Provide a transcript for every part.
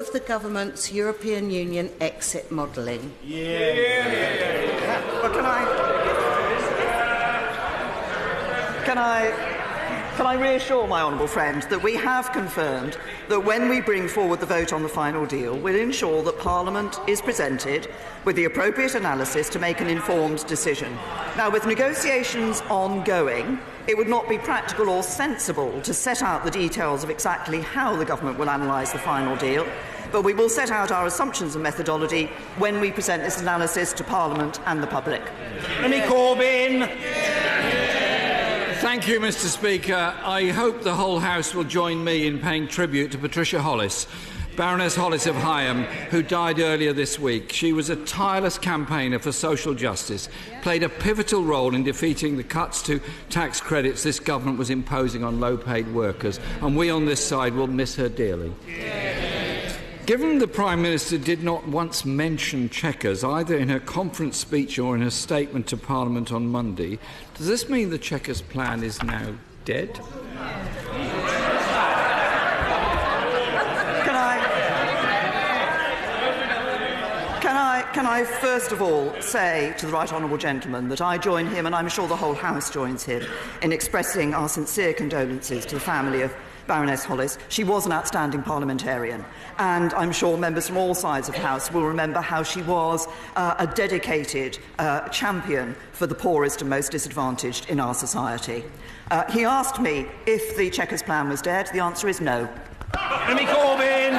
of the government's European Union exit modelling? But Can I reassure my honourable friend that we have confirmed that when we bring forward the vote on the final deal, we'll ensure that Parliament is presented with the appropriate analysis to make an informed decision. Now, with negotiations ongoing, it would not be practical or sensible to set out the details of exactly how the government will analyse the final deal, but we will set out our assumptions and methodology when we present this analysis to Parliament and the public. Corbyn. Thank you, Mr. Speaker. I hope the whole House will join me in paying tribute to Patricia Hollis, Baroness Hollis of Higham, who died earlier this week. She was a tireless campaigner for social justice, played a pivotal role in defeating the cuts to tax credits this government was imposing on low-paid workers, and we on this side will miss her dearly. Given the Prime Minister did not once mention Chequers, either in her conference speech or in her statement to Parliament on Monday, does this mean the Chequers plan is now dead? Can I first of all say to the right honourable gentleman that I join him, and I'm sure the whole House joins him, in expressing our sincere condolences to the family of Baroness Hollis. She was an outstanding parliamentarian, and I'm sure members from all sides of the House will remember how she was a dedicated champion for the poorest and most disadvantaged in our society. He asked me if the Chequers plan was dead. The answer is no. Corbyn.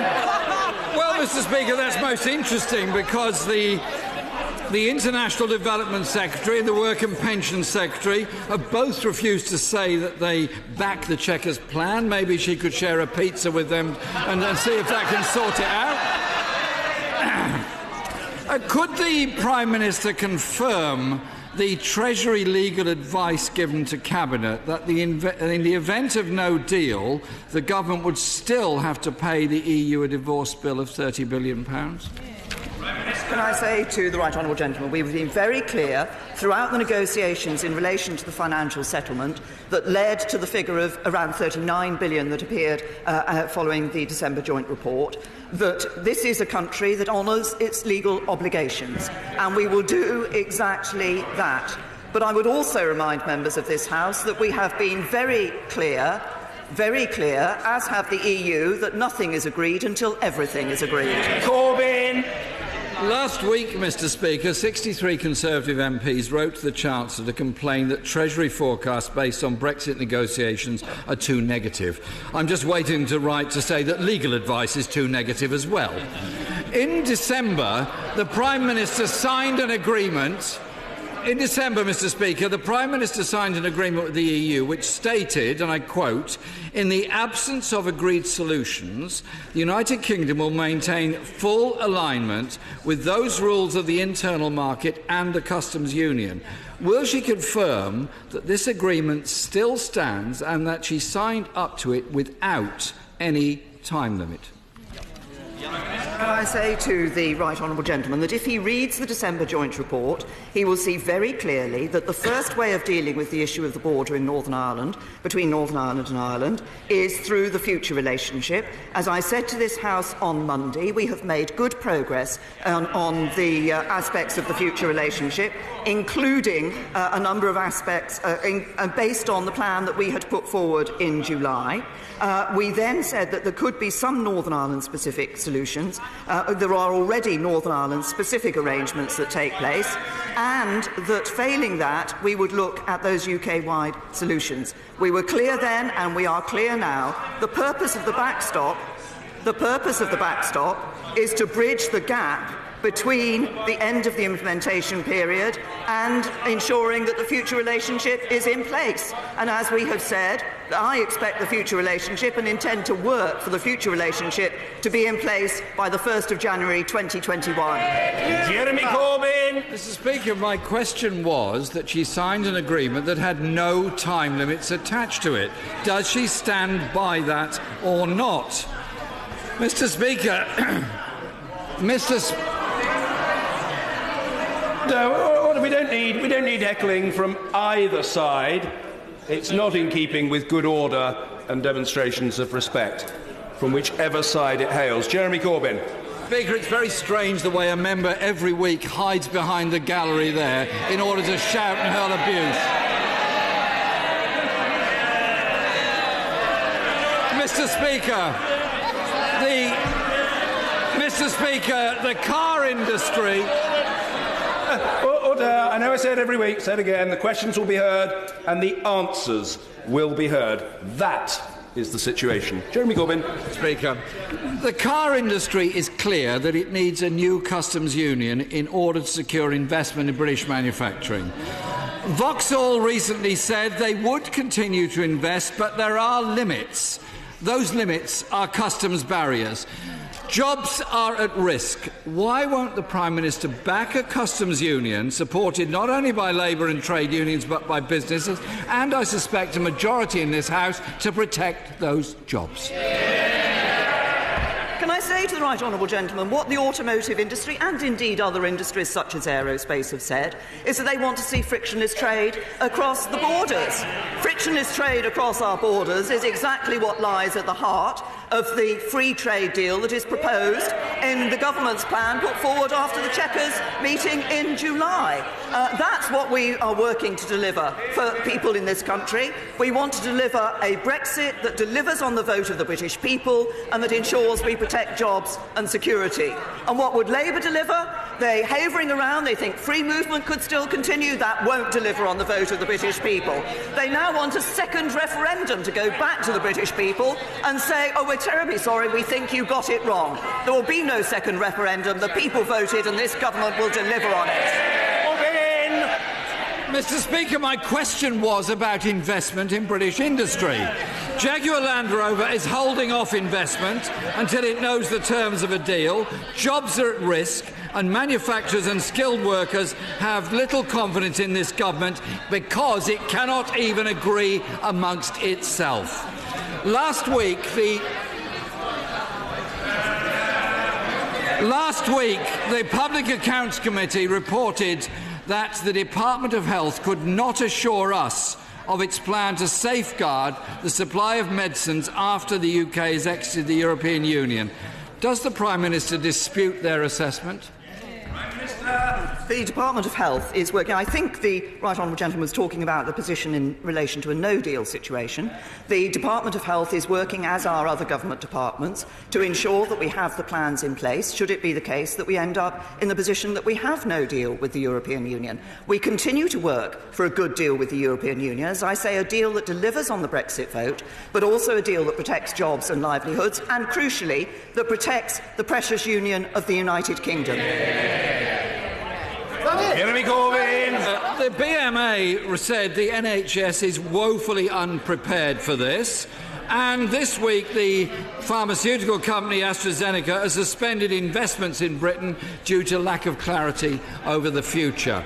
Well, Mr. Speaker, that's most interesting because the International Development Secretary and the Work and Pension Secretary have both refused to say that they back the Chequers plan. Maybe she could share a pizza with them and see if that can sort it out. Could the Prime Minister confirm the Treasury legal advice given to Cabinet that in the event of no deal, the government would still have to pay the EU a divorce bill of £30 billion? Can I say to the right honourable gentleman, we've been very clear throughout the negotiations in relation to the financial settlement that led to the figure of around £39 billion that appeared following the December joint report, that this is a country that honours its legal obligations, and we will do exactly that. But I would also remind members of this House that we have been very clear, as have the EU, that nothing is agreed until everything is agreed. Corbyn. Last week, Mr. Speaker, 63 Conservative MPs wrote to the Chancellor to complain that Treasury forecasts based on Brexit negotiations are too negative. I'm just waiting to write to say that legal advice is too negative as well. In December, the Prime Minister signed an agreement. In December, Mr. Speaker, the Prime Minister signed an agreement with the EU which stated, and I quote, "In the absence of agreed solutions, the United Kingdom will maintain full alignment with those rules of the internal market and the customs union." Will she confirm that this agreement still stands and that she signed up to it without any time limit? Can I say to the right honourable gentleman that if he reads the December joint report, he will see very clearly that the first way of dealing with the issue of the border in Northern Ireland, between Northern Ireland and Ireland, is through the future relationship. As I said to this House on Monday, we have made good progress on the aspects of the future relationship, including a number of aspects based on the plan that we had put forward in July. We then said that there could be some Northern Ireland-specific solutions. There are already Northern Ireland-specific arrangements that take place, and that failing that, we would look at those UK-wide solutions. We were clear then, and we are clear now. The purpose of the backstop is to bridge the gap between the end of the implementation period and ensuring that the future relationship is in place. And as we have said, I expect the future relationship and intend to work for the future relationship to be in place by the 1st of January 2021. Jeremy Corbyn. Mr. Speaker, my question was that she signed an agreement that had no time limits attached to it. Does she stand by that or not? Mr. Speaker, No, we don't need heckling from either side. It's not in keeping with good order and demonstrations of respect. from whichever side it hails. Jeremy Corbyn. Speaker, it's very strange the way a member every week hides behind the gallery there in order to shout and hurl abuse. Mr. Speaker, the car industry... Order. I know I say it every week, say it again. The questions will be heard and the answers will be heard. That is the situation. Jeremy Corbyn. Speaker, the car industry is clear that it needs a new customs union in order to secure investment in British manufacturing. Vauxhall recently said they would continue to invest, but there are limits. Those limits are customs barriers. Jobs are at risk. Why won't the Prime Minister back a customs union supported not only by Labour and trade unions but by businesses and, I suspect, a majority in this House to protect those jobs? Can I say to the right honourable gentleman what the automotive industry and indeed other industries such as aerospace have said is that they want to see frictionless trade across the borders. Frictionless trade across our borders is exactly what lies at the heart of the free trade deal that is proposed in the government's plan put forward after the Chequers meeting in July. That's what we are working to deliver for people in this country. We want to deliver a Brexit that delivers on the vote of the British people and that ensures we protect jobs and security. And what would Labour deliver? They're havering around, they think free movement could still continue. That won't deliver on the vote of the British people. They now want a second referendum to go back to the British people and say, oh, we're terribly sorry, we think you got it wrong. There will be no second referendum. The people voted and this government will deliver on it. Mr. Speaker, my question was about investment in British industry. Jaguar Land Rover is holding off investment until it knows the terms of a deal. Jobs are at risk and manufacturers and skilled workers have little confidence in this government because it cannot even agree amongst itself. Last week, the Public Accounts Committee reported that the Department of Health could not assure us of its plan to safeguard the supply of medicines after the UK has exited the European Union. Does the Prime Minister dispute their assessment? The Department of Health is working. I think the right honourable gentleman was talking about the position in relation to a no-deal situation. The Department of Health is working, as are other government departments, to ensure that we have the plans in place, should it be the case that we end up in the position that we have no deal with the European Union. We continue to work for a good deal with the European Union, as I say, a deal that delivers on the Brexit vote, but also a deal that protects jobs and livelihoods, and crucially, that protects the precious union of the United Kingdom. Jeremy Corbyn. The BMA said the NHS is woefully unprepared for this. And this week, the pharmaceutical company AstraZeneca has suspended investments in Britain due to lack of clarity over the future.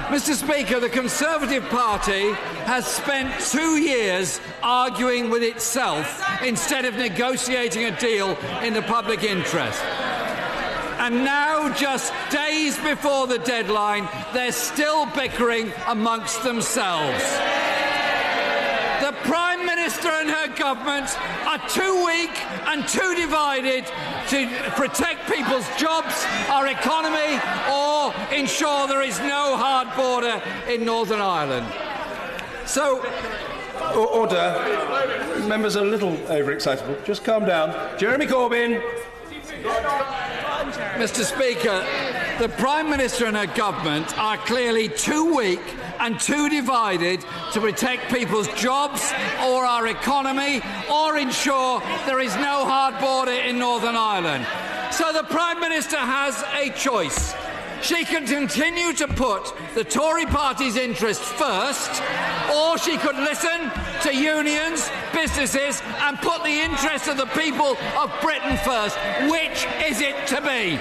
Mr. Speaker, the Conservative Party has spent 2 years arguing with itself instead of negotiating a deal in the public interest. And now, just days before the deadline, they're still bickering amongst themselves. The Prime Minister and her government are too weak and too divided to protect people's jobs, our economy, or ensure there is no hard border in Northern Ireland. So... Order. Members are a little overexcitable. Just calm down. Jeremy Corbyn. Mr. Speaker, the Prime Minister and her government are clearly too weak and too divided to protect people's jobs or our economy or ensure there is no hard border in Northern Ireland. So the Prime Minister has a choice. She can continue to put the Tory party's interests first, or she could listen to unions, businesses, and put the interests of the people of Britain first. Which is it to be?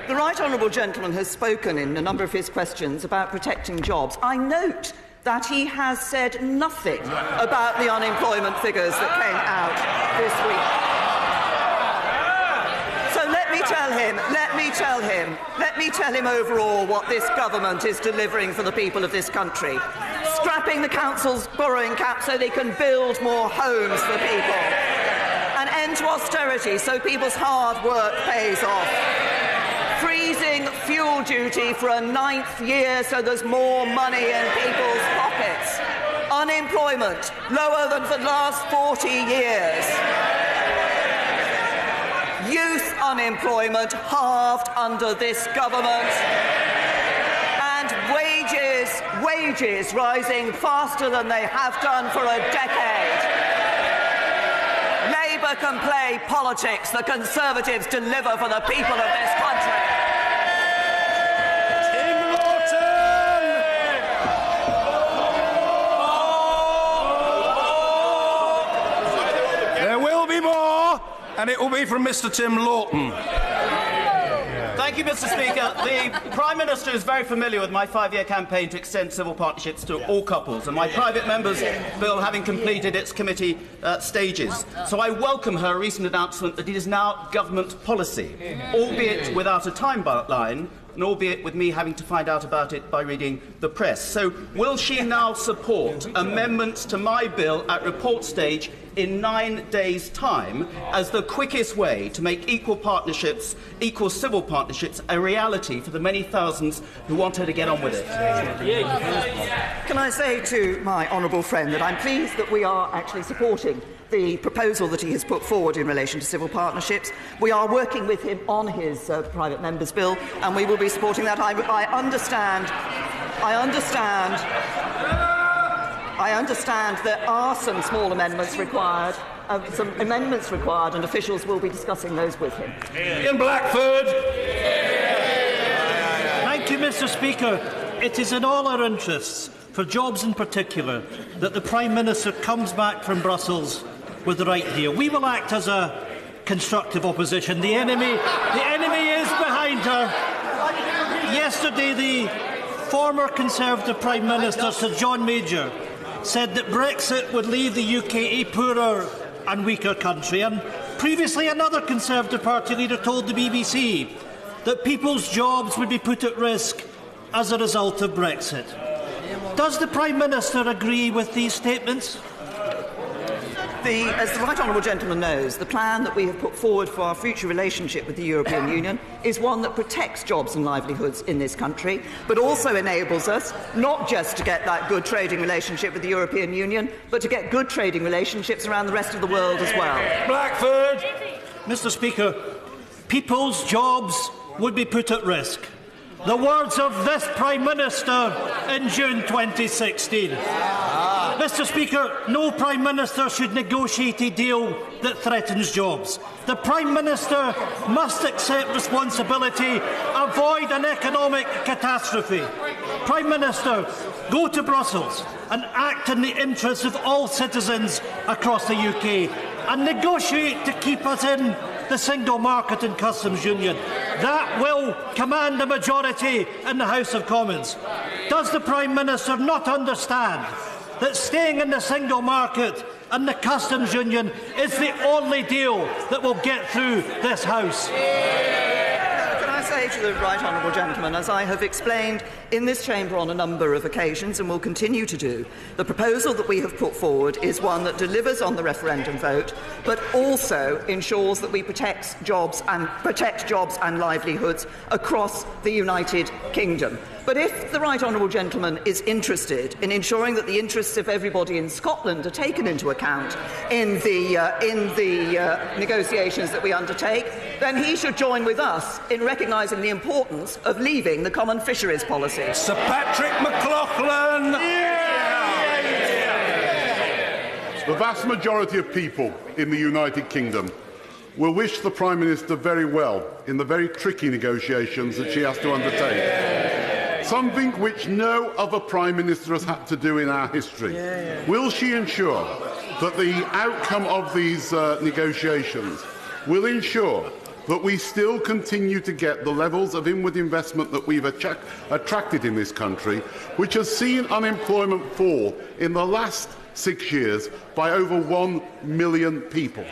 The right honourable gentleman has spoken in a number of his questions about protecting jobs. I note that he has said nothing about the unemployment figures that came out this week. Let me tell him overall what this government is delivering for the people of this country. scrapping the council's borrowing cap so they can build more homes for people. An end to austerity so people's hard work pays off. Freezing fuel duty for a 9th year so there's more money in people's pockets. Unemployment lower than for the last 40 years. Youth unemployment halved under this government. And wages rising faster than they have done for a decade. Labour can play politics, the Conservatives deliver for the people of this country. There will be more, and it will be from Mr. Tim Lawton. Thank you, Mr. Speaker. The Prime Minister is very familiar with my 5-year campaign to extend civil partnerships to all couples, and my private member's bill having completed its committee stages. So I welcome her recent announcement that it is now government policy, albeit without a timeline, and albeit with me having to find out about it by reading the press. So will she now support amendments to my bill at report stage in 9 days' time as the quickest way to make equal partnerships, equal civil partnerships, a reality for the many thousands who want her to get on with it? Can I say to my honourable friend that I'm pleased that we are actually supporting the proposal that he has put forward in relation to civil partnerships. We are working with him on his private member's bill, and we will be supporting that. I understand there are some small amendments required, and officials will be discussing those with him. In Blackford. Thank you, Mr. Speaker. It is in all our interests, for jobs in particular, that the Prime Minister comes back from Brussels with the right deal. We will act as a constructive opposition. The enemy is behind her. Yesterday, the former Conservative Prime Minister, Sir John Major, said that Brexit would leave the UK a poorer and weaker country. And previously, another Conservative Party leader told the BBC that people's jobs would be put at risk as a result of Brexit. Does the Prime Minister agree with these statements? As the right honourable gentleman knows, the plan that we have put forward for our future relationship with the European Union is one that protects jobs and livelihoods in this country, but also enables us not just to get that good trading relationship with the European Union, but to get good trading relationships around the rest of the world as well. Blackford. Mr. Speaker, people's jobs would be put at risk. The words of this Prime Minister in June 2016. Mr. Speaker, no Prime Minister should negotiate a deal that threatens jobs. The Prime Minister must accept responsibility, avoid an economic catastrophe. Prime Minister, go to Brussels and act in the interests of all citizens across the UK and negotiate to keep us in the single market and customs union. That will command a majority in the House of Commons. Does the Prime Minister not understand that staying in the single market and the customs union is the only deal that will get through this House? Can I say to the right honourable gentleman, as I have explained in this chamber on a number of occasions and will continue to do, the proposal that we have put forward is one that delivers on the referendum vote, but also ensures that we protect jobs and livelihoods across the United Kingdom. But if the right honourable gentleman is interested in ensuring that the interests of everybody in Scotland are taken into account in the negotiations that we undertake, then he should join with us in recognising the importance of leaving the common fisheries policy. Sir Patrick McLaughlin. The vast majority of people in the United Kingdom will wish the Prime Minister very well in the very tricky negotiations that she has to undertake. Something which no other Prime Minister has had to do in our history. Will she ensure that the outcome of these negotiations will ensure that we still continue to get the levels of inward investment that we've attracted in this country, which has seen unemployment fall in the last 6 years by over 1 million people?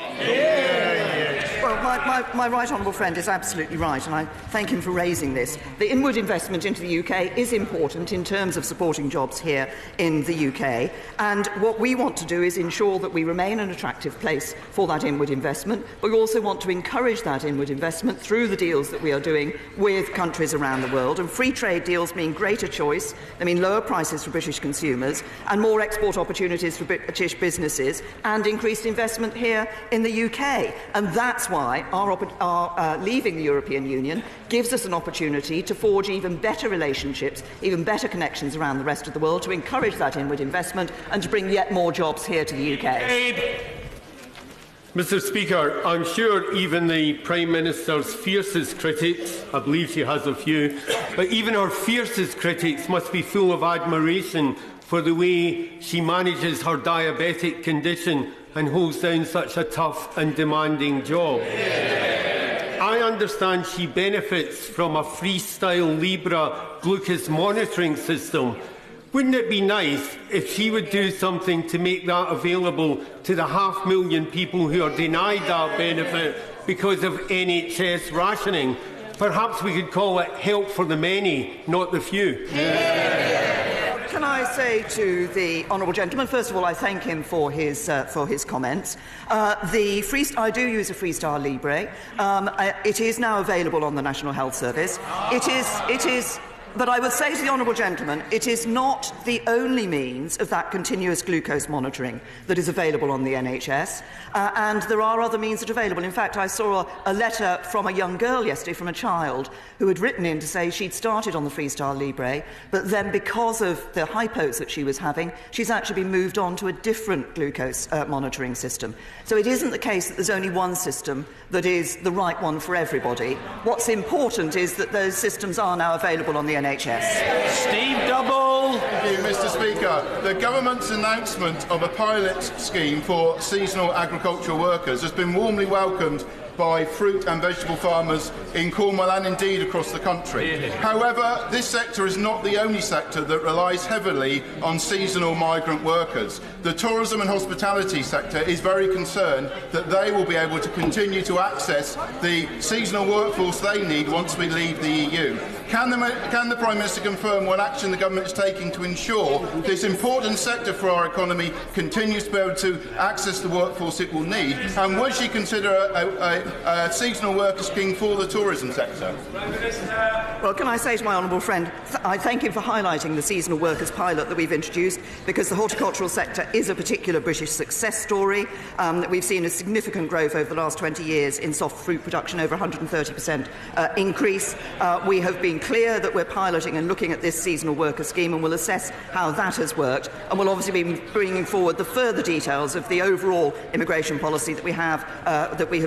Well, My right honourable friend is absolutely right, and I thank him for raising this. The inward investment into the UK is important in terms of supporting jobs here in the UK, and what we want to do is ensure that we remain an attractive place for that inward investment, but we also want to encourage that inward investment through the deals that we are doing with countries around the world. And free trade deals mean greater choice, they mean lower prices for British consumers, and more export opportunities for British businesses, and increased investment here in the UK. And that's why our leaving the European Union gives us an opportunity to forge even better relationships, even better connections around the rest of the world, to encourage that inward investment and to bring yet more jobs here to the UK. Mr. Speaker, I'm sure even the Prime Minister's fiercest critics, I believe she has a few, but even her fiercest critics must be full of admiration for the way she manages her diabetic condition and holds down such a tough and demanding job. I understand she benefits from a FreeStyleLibra glucose monitoring system. Wouldn't it be nice if she would do something to make that available to the 500,000 people who are denied that benefit because of NHS rationing? Perhaps we could call it help for the many, not the few. Can I say to the honourable gentleman, first of all, I thank him for his comments. I do use a FreeStyleLibra. It is now available on the National Health Service. It is. But I would say to the honourable gentleman, it is not the only means of that continuous glucose monitoring that is available on the NHS, and there are other means that are available. In fact, I saw a letter from a young girl yesterday, from a child, who had written in to say she'd started on the FreeStyleLibra, but then because of the hypos that she was having, she's actually been moved on to a different glucose monitoring system. So it isn't the case that there's only one system that is the right one for everybody. What's important is that those systems are now available on the NHS. Steve Double. Thank you, Mr. Speaker. The government's announcement of a pilot scheme for seasonal agricultural workers has been warmly welcomed by fruit and vegetable farmers in Cornwall and indeed across the country. However, this sector is not the only sector that relies heavily on seasonal migrant workers. The tourism and hospitality sector is very concerned that they will be able to continue to access the seasonal workforce they need once we leave the EU. Can the Prime Minister confirm what action the government is taking to ensure this important sector for our economy continues to be able to access the workforce it will need? And would she consider a seasonal worker scheme for the tourism sector? Well, can I say to my honourable friend, I thank him for highlighting the seasonal workers pilot that we've introduced, because the horticultural sector is a particular British success story. We've seen a significant growth over the last 20 years in soft fruit production, over 130% increase. We have been clear that we're piloting and looking at this seasonal worker scheme, and we'll assess how that has worked, and we'll obviously be bringing forward the further details of the overall immigration policy that we have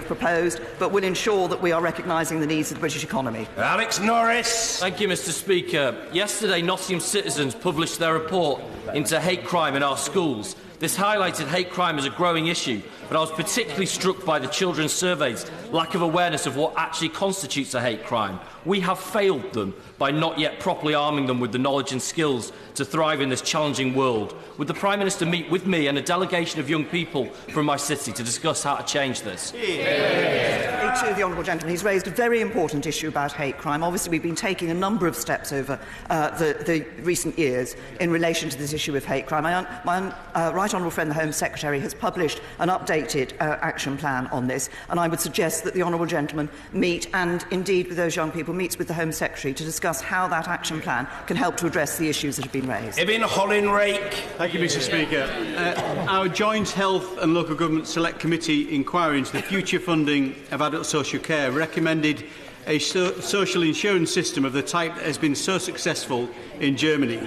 proposed, but we'll ensure that we are recognising the needs of the British economy. Alex Norris. Thank you, Mr. Speaker. Yesterday, Nottingham citizens published their report into hate crime in our schools. This highlighted hate crime as a growing issue, but I was particularly struck by the children's surveys' lack of awareness of what actually constitutes a hate crime. We have failed them by not yet properly arming them with the knowledge and skills to thrive in this challenging world. Would the Prime Minister meet with me and a delegation of young people from my city to discuss how to change this? To the honourable gentleman, he's raised a very important issue about hate crime. Obviously, we've been taking a number of steps over the recent years in relation to this issue of hate crime. My right honourable friend, the Home Secretary, has published an updated action plan on this, and I would suggest that the honourable gentleman meet, and indeed with those young people, meets with the Home Secretary to discuss how that action plan can help to address the issues that have been raised. Ibn Hollin-Rake. Thank you, Mr. Speaker. Our Joint Health and Local Government Select Committee inquiry into the future funding of adult social care recommended a social insurance system of the type that has been so successful in Germany.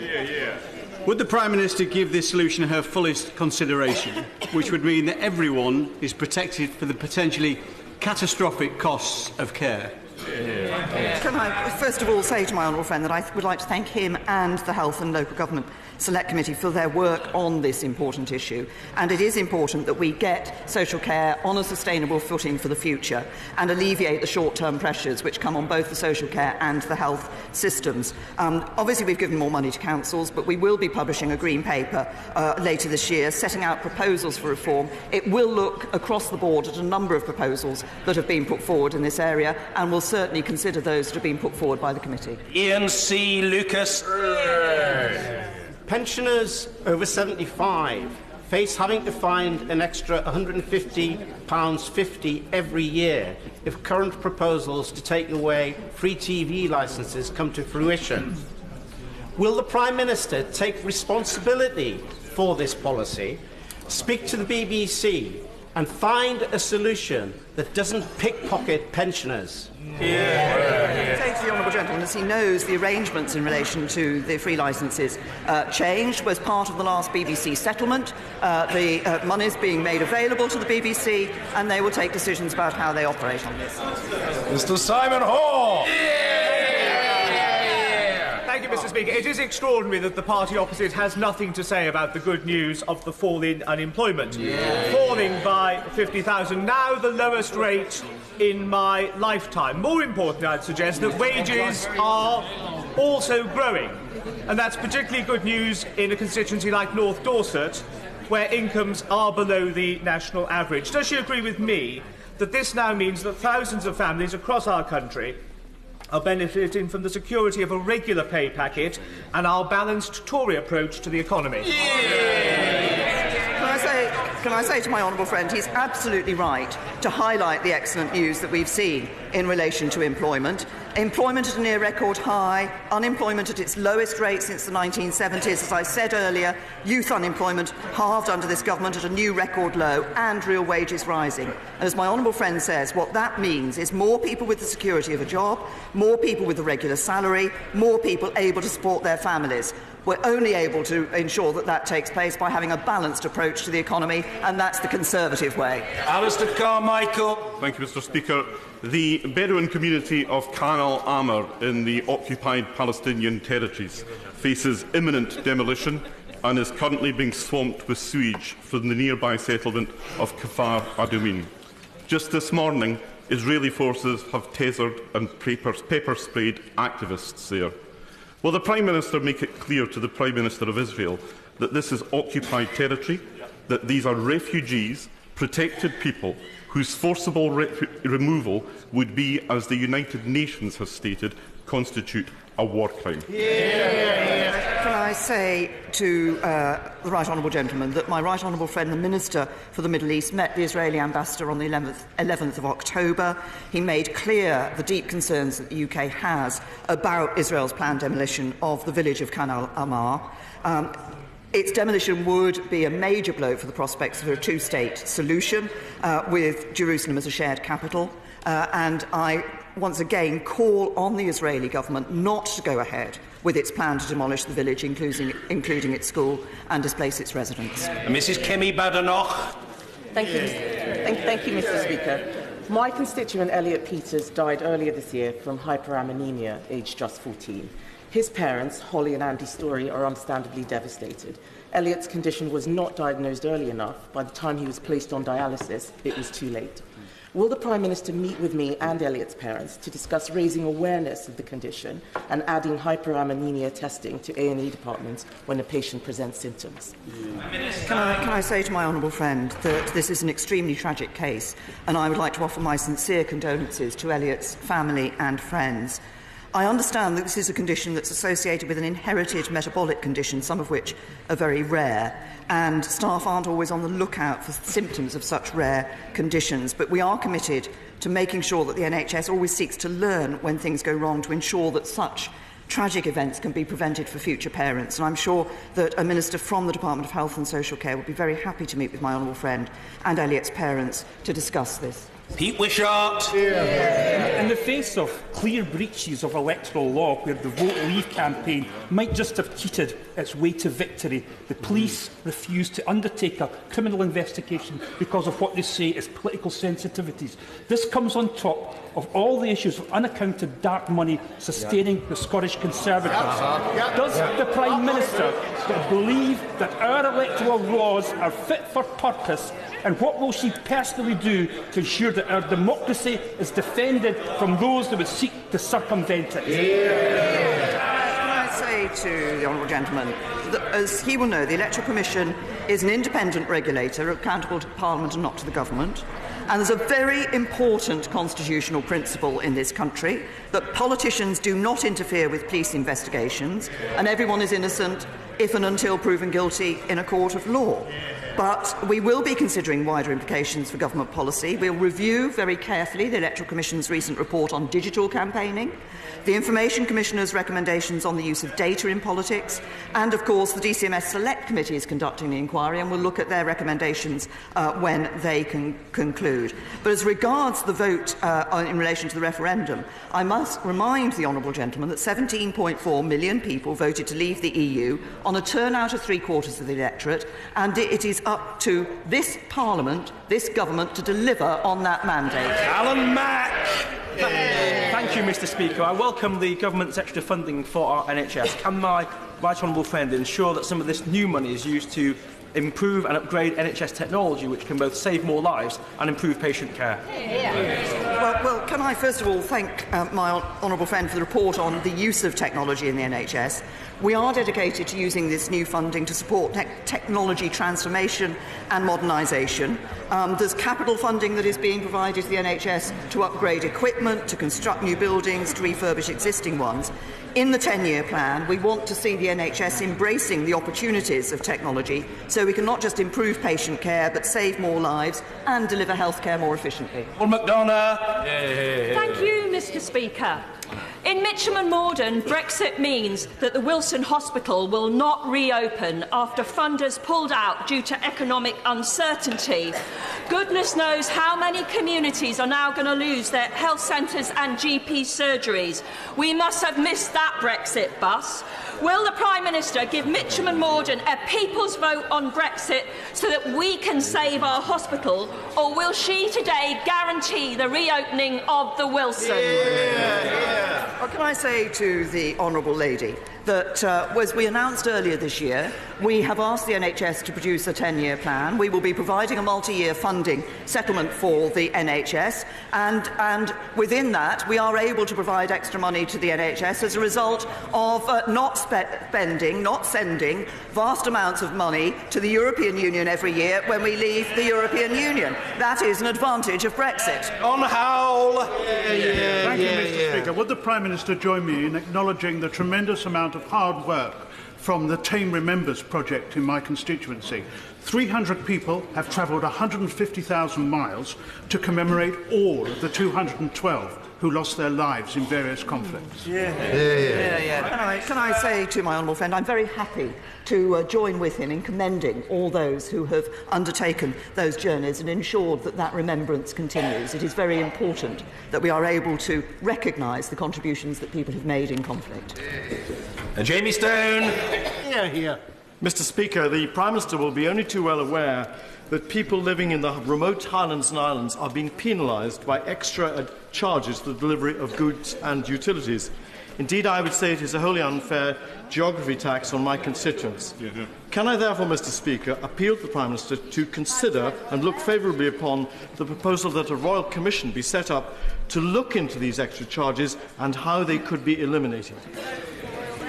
Would the Prime Minister give this solution her fullest consideration, which would mean that everyone is protected for the potentially catastrophic costs of care? Can I first of all say to my honourable friend that I would like to thank him and the Health and Local Government Select Committee for their work on this important issue, and it is important that we get social care on a sustainable footing for the future and alleviate the short-term pressures which come on both the social care and the health systems. Obviously we've given more money to councils, but we will be publishing a green paper later this year setting out proposals for reform. It will look across the board at a number of proposals that have been put forward in this area, and will certainly consider those that have been put forward by the committee. Ian C. Lucas. Pensioners over 75 face having to find an extra £150.50 every year if current proposals to take away free TV licences come to fruition. Will the Prime Minister take responsibility for this policy, speak to the BBC and find a solution that doesn't pickpocket pensioners? Say to the honourable gentleman, as he knows, the arrangements in relation to the free licences changed, was part of the last BBC settlement. The money is being made available to the BBC, and they will take decisions about how they operate on this. Mr. Simon Hoare. Thank you, Mr. Speaker. It is extraordinary that the party opposite has nothing to say about the good news of the fall in unemployment. Falling by 50,000, now the lowest rate in my lifetime. More important, I'd suggest, that wages are also growing. And that's particularly good news in a constituency like North Dorset, where incomes are below the national average. Does she agree with me that this now means that thousands of families across our country are benefiting from the security of a regular pay packet and our balanced Tory approach to the economy? Can I say to my honourable friend, he's absolutely right to highlight the excellent news that we've seen in relation to employment. Employment at a near record high, unemployment at its lowest rate since the 1970s. As I said earlier, youth unemployment halved under this government at a new record low, and real wages rising. And as my honourable friend says, what that means is more people with the security of a job, more people with a regular salary, more people able to support their families. We're only able to ensure that that takes place by having a balanced approach to the economy, and that's the Conservative way. Alistair Carmichael. Thank you, Mr. Speaker. The Bedouin community of Khan al-Amr in the occupied Palestinian territories faces imminent demolition and is currently being swamped with sewage from the nearby settlement of Kfar Adumim. Just this morning, Israeli forces have tasered and pepper-sprayed activists there. Will the Prime Minister make it clear to the Prime Minister of Israel that this is occupied territory, that these are refugees, protected people, whose forcible removal would be, as the United Nations has stated, constitute a war crime? Can I say to the Right Honourable Gentleman that my Right Honourable friend, the Minister for the Middle East, met the Israeli ambassador on the 11th of October. He made clear the deep concerns that the UK has about Israel's planned demolition of the village of Khan al-Amr. Its demolition would be a major blow for the prospects of a two-state solution with Jerusalem as a shared capital. And I once again call on the Israeli government not to go ahead with its plan to demolish the village, including its school, and displace its residents. Mrs. Kemi Badenoch. Thank you, Mr. Speaker. My constituent Elliot Peters died earlier this year from hyperammonemia, aged just 14. His parents, Holly and Andy Story, are understandably devastated. Elliot's condition was not diagnosed early enough. By the time he was placed on dialysis, it was too late. Will the Prime Minister meet with me and Elliot's parents to discuss raising awareness of the condition and adding hyperammonemia testing to A&E departments when a patient presents symptoms? Can I say to my honourable friend that this is an extremely tragic case, and I would like to offer my sincere condolences to Elliot's family and friends. I understand that this is a condition that's associated with an inherited metabolic condition, some of which are very rare, and staff aren't always on the lookout for symptoms of such rare conditions. But we are committed to making sure that the NHS always seeks to learn when things go wrong to ensure that such tragic events can be prevented for future parents. And I'm sure that a minister from the Department of Health and Social Care would be very happy to meet with my honourable friend and Elliot's parents to discuss this. Pete Wishart. In the face of clear breaches of electoral law where the Vote Leave campaign might just have cheated its way to victory, the police refused to undertake a criminal investigation because of what they say is political sensitivities. This comes on top of all the issues of unaccounted dark money sustaining the Scottish Conservatives. Does the Prime Minister believe that our electoral laws are fit for purpose, and what will she personally do to ensure that our democracy is defended from those that would seek to circumvent it? Can I say to the honourable gentleman that, as he will know, the Electoral Commission is an independent regulator accountable to Parliament and not to the government. And there's a very important constitutional principle in this country that politicians do not interfere with police investigations, and everyone is innocent if and until proven guilty in a court of law. But we will be considering wider implications for government policy. We'll review very carefully the Electoral Commission's recent report on digital campaigning, the Information Commissioner's recommendations on the use of data in politics, and, of course, the DCMS Select Committee is conducting the inquiry and will look at their recommendations when they can conclude. But as regards the vote in relation to the referendum, I must remind the honourable gentleman that 17.4 million people voted to leave the EU on a turnout of three-quarters of the electorate, and it is up to this Parliament, this government, to deliver on that mandate. Alan Mack. Thank you, Mr. Speaker. I welcome the government's extra funding for our NHS. Can my right honourable friend ensure that some of this new money is used to improve and upgrade NHS technology, which can both save more lives and improve patient care? Well, can I first of all thank my honourable friend for the report on the use of technology in the NHS. We are dedicated to using this new funding to support technology transformation and modernisation. There's capital funding that is being provided to the NHS to upgrade equipment, to construct new buildings, to refurbish existing ones. In the 10-year plan, we want to see the NHS embracing the opportunities of technology so we can not just improve patient care but save more lives and deliver healthcare more efficiently. Paul McDonough. Thank you, Mr. Speaker. In Mitcham and Morden, Brexit means that the Wilson Hospital will not reopen after funders pulled out due to economic uncertainty. Goodness knows how many communities are now going to lose their health centres and GP surgeries. We must have missed that Brexit bus. Will the Prime Minister give Mitcham and Morden a people's vote on Brexit so that we can save our hospital, or will she today guarantee the reopening of the Wilson? Well, can I say to the honourable lady that, as we announced earlier this year, we have asked the NHS to produce a 10-year plan. We will be providing a multi-year funding settlement for the NHS, and within that we are able to provide extra money to the NHS as a result of not sending vast amounts of money to the European Union every year when we leave the European Union. That is an advantage of Brexit. On Howell. Thank you, Mr. Speaker. Would the Prime Minister join me in acknowledging the tremendous amount of hard work from the Tame Remembers project in my constituency? 300 people have travelled 150,000 miles to commemorate all of the 212 who lost their lives in various conflicts. Can I say to my honourable friend, I'm very happy to join with him in commending all those who have undertaken those journeys and ensured that that remembrance continues. It is very important that we are able to recognise the contributions that people have made in conflict. Jamie Stone. Here. Mr. Speaker, the Prime Minister will be only too well aware that people living in the remote Highlands and Islands are being penalised by extra charges for the delivery of goods and utilities. Indeed, I would say it is a wholly unfair geography tax on my constituents. Can I therefore, Mr. Speaker, appeal to the Prime Minister to consider and look favourably upon the proposal that a Royal Commission be set up to look into these extra charges and how they could be eliminated?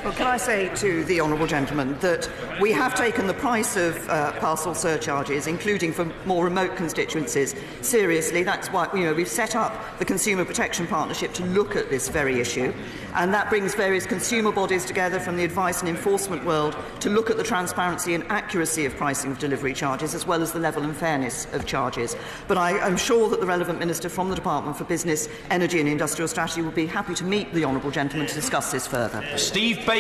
Well, can I say to the honourable gentleman that we have taken the price of parcel surcharges, including for more remote constituencies, seriously. That's why we've set up the Consumer Protection Partnership to look at this very issue, and that brings various consumer bodies together from the advice and enforcement world to look at the transparency and accuracy of pricing of delivery charges, as well as the level and fairness of charges. But I am sure that the relevant Minister from the Department for Business, Energy and Industrial Strategy will be happy to meet the honourable gentleman to discuss this further. Steve Baker.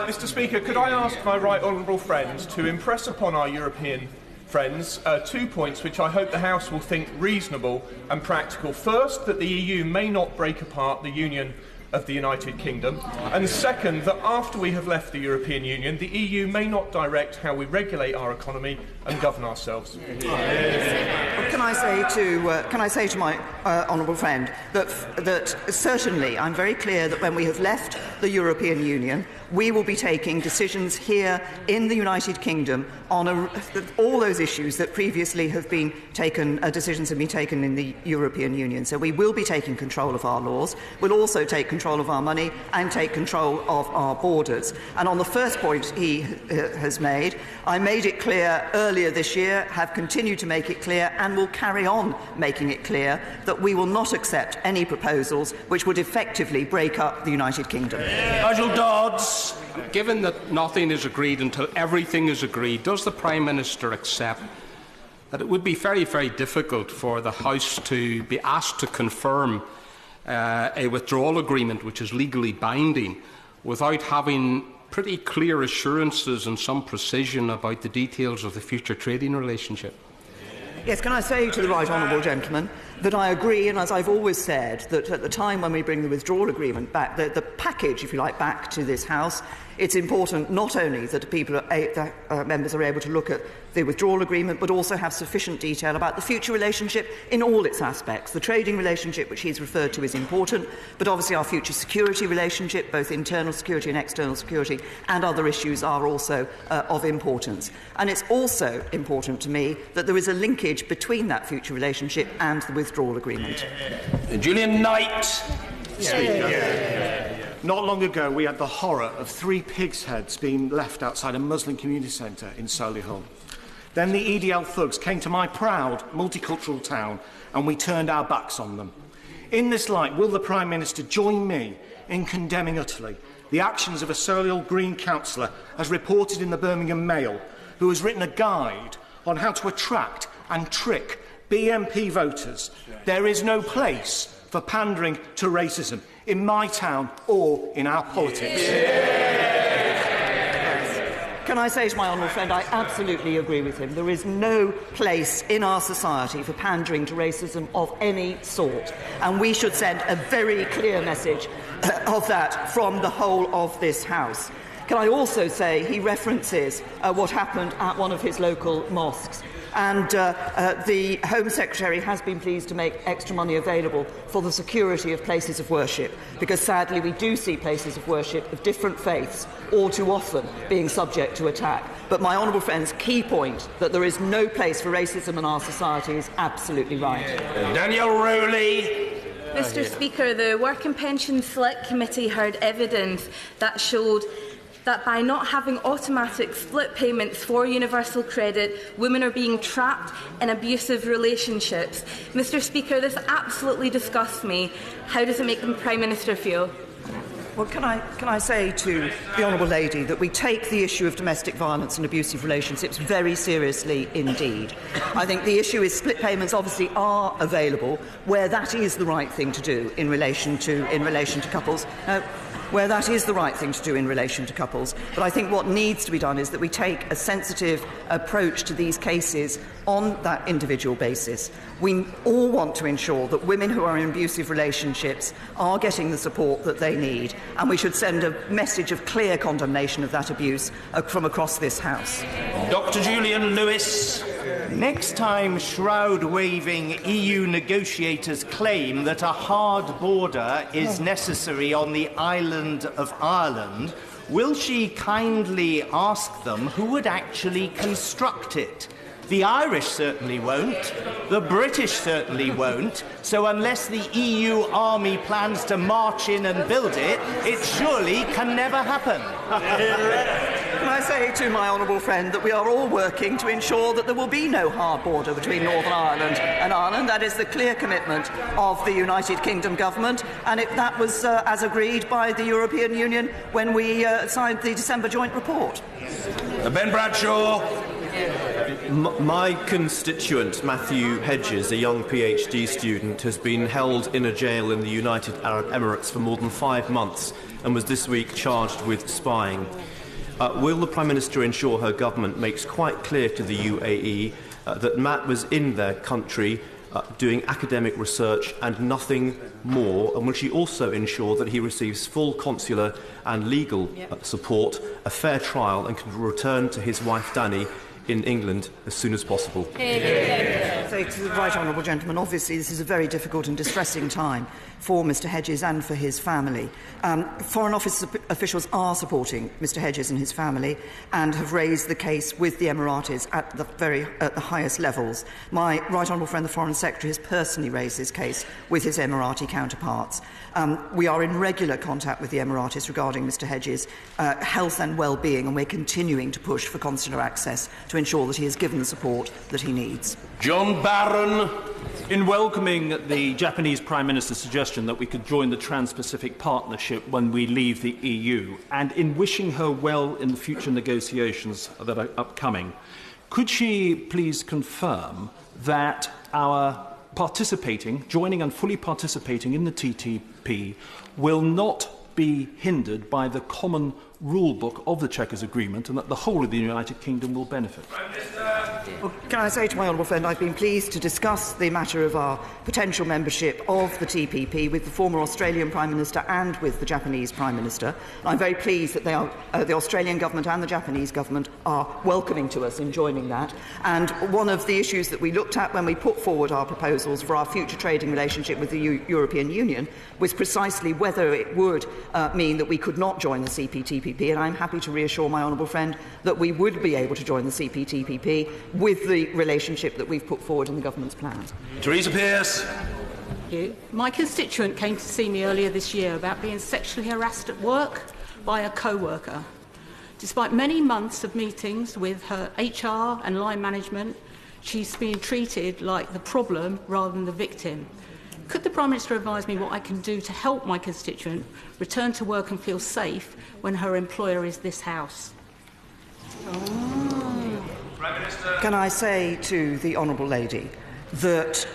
Mr. Speaker, could I ask my right honourable friend to impress upon our European friends, 2 points which I hope the House will think reasonable and practical. First, that the EU may not break apart the Union of the United Kingdom, and second, that after we have left the European Union, the EU may not direct how we regulate our economy and govern ourselves. Can I say to my honourable friend that certainly I'm very clear that when we have left the European Union, we will be taking decisions here in the United Kingdom on all those issues that previously have been taken, decisions have been taken in the European Union. So we will be taking control of our laws. We'll also take control of our money and take control of our borders. And on the first point he has made, I made it clear earlier this year, have continued to make it clear, and will carry on making it clear that we will not accept any proposals which would effectively break up the United Kingdom. Nigel Dodds. Given that nothing is agreed until everything is agreed, does the Prime Minister accept that it would be very, very difficult for the House to be asked to confirm a withdrawal agreement which is legally binding without having pretty clear assurances and some precision about the details of the future trading relationship? Yes, can I say to the right honourable gentleman that I agree, and as I've always said, that at the time when we bring the withdrawal agreement back, the package, if you like, back to this House, it's important not only that members are able to look at the withdrawal agreement, but also have sufficient detail about the future relationship in all its aspects. The trading relationship, which he's referred to, is important, but obviously our future security relationship, both internal security and external security, and other issues are also of importance. And it's also important to me that there is a linkage between that future relationship and the withdrawal agreement. Julian Knight. Not long ago, we had the horror of 3 pigs' heads being left outside a Muslim community centre in Solihull. Then the EDL thugs came to my proud multicultural town and we turned our backs on them. In this light, will the Prime Minister join me in condemning utterly the actions of a Solihull Green councillor, as reported in the Birmingham Mail, who has written a guide on how to attract and trick BNP voters? There is no place for pandering to racism in my town or in our politics. Can I say to my honourable friend, I absolutely agree with him. There is no place in our society for pandering to racism of any sort, and we should send a very clear message of that from the whole of this House. Can I also say he references what happened at one of his local mosques, and the Home Secretary has been pleased to make extra money available for the security of places of worship, because sadly we do see places of worship of different faiths all too often being subject to attack. But my honourable friend's key point that there is no place for racism in our society is absolutely right. Daniel Rowley. Mr. Speaker, the Work and Pensions Select Committee heard evidence that showed that by not having automatic split payments for universal credit, women are being trapped in abusive relationships. Mr. Speaker, this absolutely disgusts me. How does it make the Prime Minister feel? Well, can I say to the honourable lady that we take the issue of domestic violence and abusive relationships very seriously indeed. I think the issue is split payments obviously are available where that is the right thing to do in relation to couples. Where that is the right thing to do in relation to couples. But I think what needs to be done is that we take a sensitive approach to these cases on that individual basis. We all want to ensure that women who are in abusive relationships are getting the support that they need, and we should send a message of clear condemnation of that abuse from across this House. Dr. Julian Lewis. Next time shroud-waving EU negotiators claim that a hard border is necessary on the island of Ireland, will she kindly ask them who would actually construct it? The Irish certainly won't. The British certainly won't. So unless the EU army plans to march in and build it, it surely can never happen. Can I say to my honourable friend that we are all working to ensure that there will be no hard border between Northern Ireland and Ireland? That is the clear commitment of the United Kingdom government, and that was as agreed by the European Union when we signed the December joint report. Ben Bradshaw. My constituent, Matthew Hedges, a young PhD student, has been held in a jail in the United Arab Emirates for more than 5 months and was this week charged with spying. Will the Prime Minister ensure her government makes quite clear to the UAE that Matt was in their country doing academic research and nothing more? And will she also ensure that he receives full consular and legal support, a fair trial, and can return to his wife Danny in England as soon as possible? Say to the right honourable gentleman, obviously this is a very difficult and distressing time for Mr Hedges and for his family. Foreign Office officials are supporting Mr Hedges and his family and have raised the case with the Emiratis at the highest levels. My right honourable friend, the Foreign Secretary, has personally raised this case with his Emirati counterparts. We are in regular contact with the Emiratis regarding Mr Hedges' health and well-being, and we're continuing to push for consular access to ensure that he is given the support that he needs. John Barron. In welcoming the Japanese Prime Minister's suggestion that we could join the Trans-Pacific Partnership when we leave the EU, and in wishing her well in the future negotiations that are upcoming, could she please confirm that our joining and fully participating in the TTP will not be hindered by the common rule book of the Chequers Agreement, and that the whole of the United Kingdom will benefit? Well, can I say to my honourable friend, I've been pleased to discuss the matter of our potential membership of the TPP with the former Australian Prime Minister and with the Japanese Prime Minister. I'm very pleased that the Australian government and the Japanese government are welcoming to us in joining that. And one of the issues that we looked at when we put forward our proposals for our future trading relationship with the European Union was precisely whether it would mean that we could not join the CPTPP, and I'm happy to reassure my honourable friend that we would be able to join the CPTPP with the relationship that we've put forward in the government's plan. Theresa Pearce. My constituent came to see me earlier this year about being sexually harassed at work by a co-worker. Despite many months of meetings with her HR and line management, she's being treated like the problem rather than the victim. Could the Prime Minister advise me what I can do to help my constituent return to work and feel safe when her employer is this House? Can I say to the honourable lady that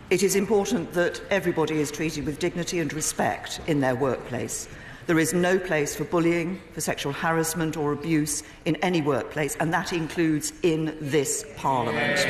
it is important that everybody is treated with dignity and respect in their workplace. There is no place for bullying, for sexual harassment or abuse in any workplace, and that includes in this Parliament.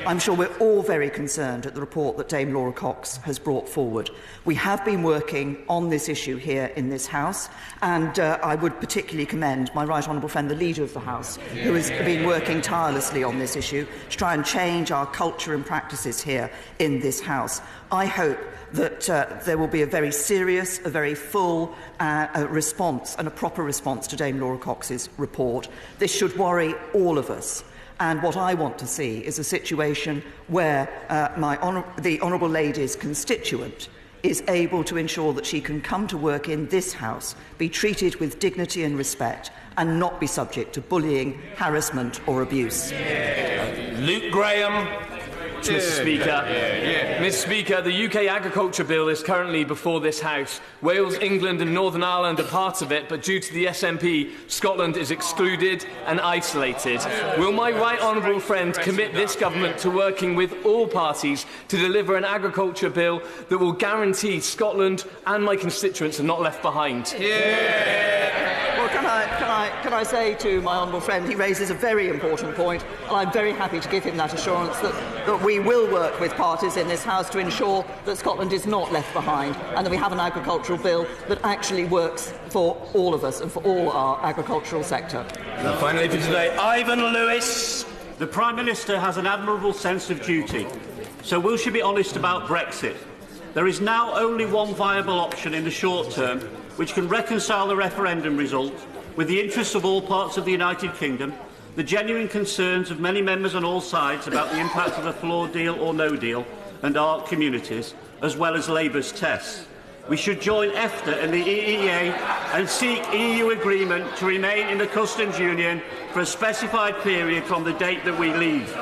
I'm sure we're all very concerned at the report that Dame Laura Cox has brought forward. We have been working on this issue here in this House, and I would particularly commend my right honourable friend, the Leader of the House, who has been working tirelessly on this issue to try and change our culture and practices here in this House. I hope that there will be a very serious, a very full response and a proper response to Dame Laura Cox's report. This should worry all of us. And what I want to see is a situation where the Honourable Lady's constituent is able to ensure that she can come to work in this House, be treated with dignity and respect, and not be subject to bullying, harassment or abuse. Luke Graham. Mr. Speaker. Mr. Speaker, the UK Agriculture Bill is currently before this House. Wales, England and Northern Ireland are parts of it, but due to the SNP, Scotland is excluded and isolated. Will my right honourable friend commit this government to working with all parties to deliver an agriculture bill that will guarantee Scotland and my constituents are not left behind? Well, can I say to my honourable friend, he raises a very important point, and I'm very happy to give him that assurance that we will work with parties in this House to ensure that Scotland is not left behind, and that we have an agricultural bill that actually works for all of us and for all our agricultural sector. And finally for today, Ivan Lewis. The Prime Minister has an admirable sense of duty, so will she be honest about Brexit? There is now only one viable option in the short term which can reconcile the referendum result with the interests of all parts of the United Kingdom, the genuine concerns of many members on all sides about the impact of a flawed deal or no deal, and our communities, as well as Labour's tests. We should join EFTA and the EEA and seek EU agreement to remain in the customs union for a specified period from the date that we leave,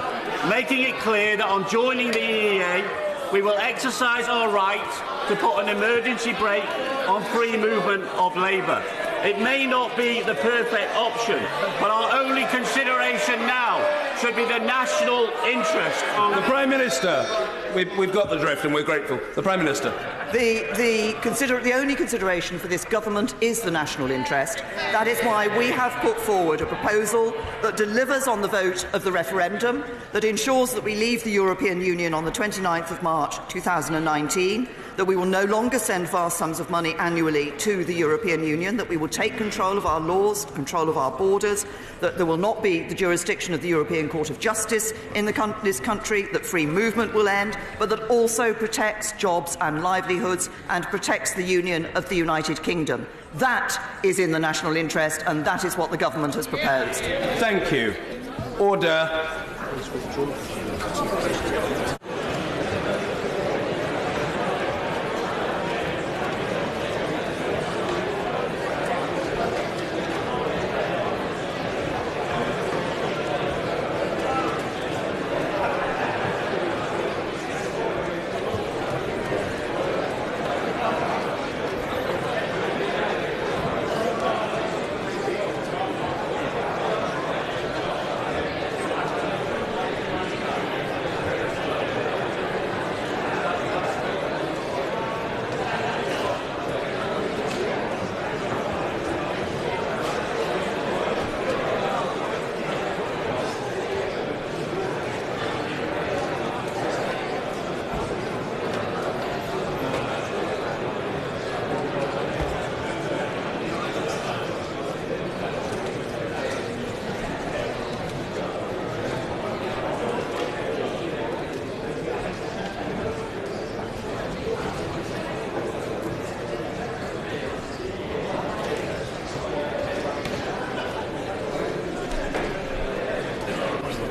making it clear that on joining the EEA we will exercise our right to put an emergency brake on free movement of labour. It may not be the perfect option, but our only consideration now should be the national interest. The Prime Minister. We've got the drift and we're grateful. The Prime Minister. The only consideration for this government is the national interest. That is why we have put forward a proposal that delivers on the vote of the referendum, that ensures that we leave the European Union on the 29th of March 2019, that we will no longer send vast sums of money annually to the European Union, that we will take control of our laws, control of our borders, that there will not be the jurisdiction of the European Court of Justice in this country, that free movement will end, but that also protects jobs and livelihoods and protects the union of the United Kingdom. That is in the national interest, and that is what the government has proposed. Thank you. Order.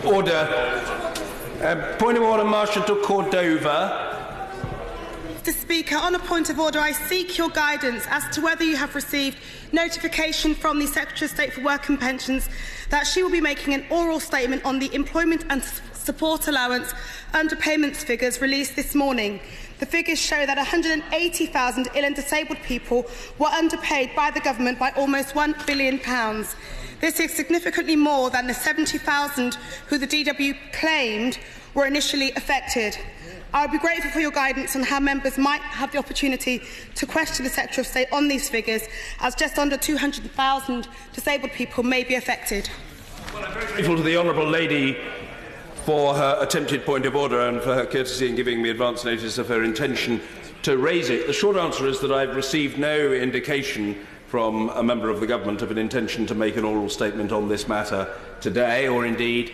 Order. Point of order, Marshal to Cordova. Mr. Speaker, on a point of order, I seek your guidance as to whether you have received notification from the Secretary of State for Work and Pensions that she will be making an oral statement on the employment and support allowance underpayments figures released this morning. The figures show that 180,000 ill and disabled people were underpaid by the government by almost £1 billion. This is significantly more than the 70,000 who the DW claimed were initially affected. I would be grateful for your guidance on how members might have the opportunity to question the Secretary of State on these figures, as just under 200,000 disabled people may be affected. Well, I'm very grateful to the Honourable Lady for her attempted point of order and for her courtesy in giving me advance notice of her intention to raise it. The short answer is that I've received no indication from a member of the government of an intention to make an oral statement on this matter today, or indeed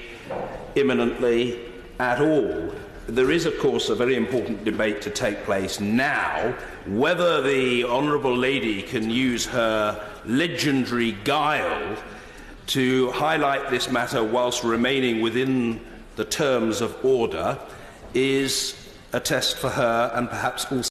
imminently at all. There is, of course, a very important debate to take place now, whether the Honourable Lady can use her legendary guile to highlight this matter whilst remaining within the terms of order is a test for her and perhaps also